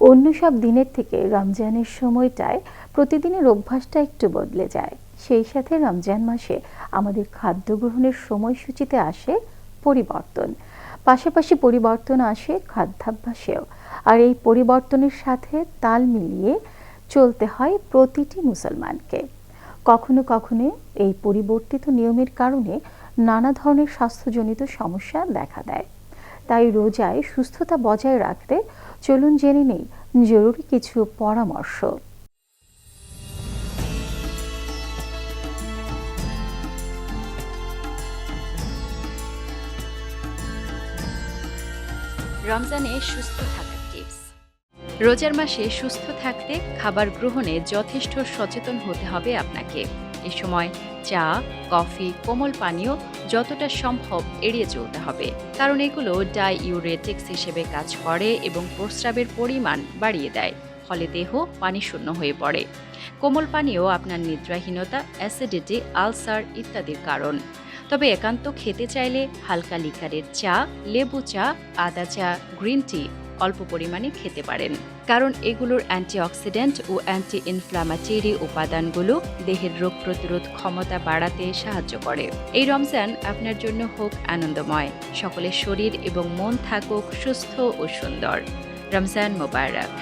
অন্য সব দিনের থেকে রমজানের সময়টায় প্রতিদিনের অভ্যাসটা একটু বদলে যায়। সেই সাথে রমজান মাসে আমাদের খাদ্য গ্রহণের সময়সূচিতে আসে পরিবর্তন, পাশাপাশি পরিবর্তন আসে খাদ্যাভ্যাসেও। আর এই পরিবর্তনের সাথে তাল মিলিয়ে চলতে হয় প্রতিটি মুসলমানকে। কখনো কখনো এই পরিবর্তিত নিয়মের কারণে নানা ধরনের স্বাস্থ্যজনিত সমস্যা দেখা দেয়। তাই রোজায় সুস্থতা বজায় রাখতে চলুন জেনে নেই জরুরি কিছু পরামর্শ। রমজানে সুস্থ থাকার টিপস। রোজার মাসে সুস্থ থাকতে খাবার গ্রহণে যথেষ্ট সচেতন হতে হবে আপনাকে। এ সময় চা, কফি, কোমল পানীয় যতটা সম্ভব এড়িয়ে চলতে হবে, কারণ এগুলো ডাইউরেটিক্স হিসেবে কাজ করে এবং প্রস্রাবের পরিমাণ বাড়িয়ে দেয়, ফলে দেহ পানিশূন্য হয়ে পড়ে। কোমল পানীয় আপনার নিদ্রাহীনতা, অ্যাসিডিটি, আলসার ইত্যাদির কারণ। তবে একান্ত খেতে চাইলে হালকা লিকারের চা, লেবু চা, আদা চা, গ্রিন টি অল্প পরিমাণে খেতে পারেন, কারণ এগুলোর অ্যান্টিঅক্সিডেন্ট ও অ্যান্টি ইনফ্ল্যামেটরি উপাদানগুলো দেহের রোগ প্রতিরোধ ক্ষমতা বাড়াতে সাহায্য করে। এই রমজান আপনার জন্য হোক আনন্দময়, সকলের শরীর এবং মন থাকুক সুস্থ ও সুন্দর। রমজান মোবারক।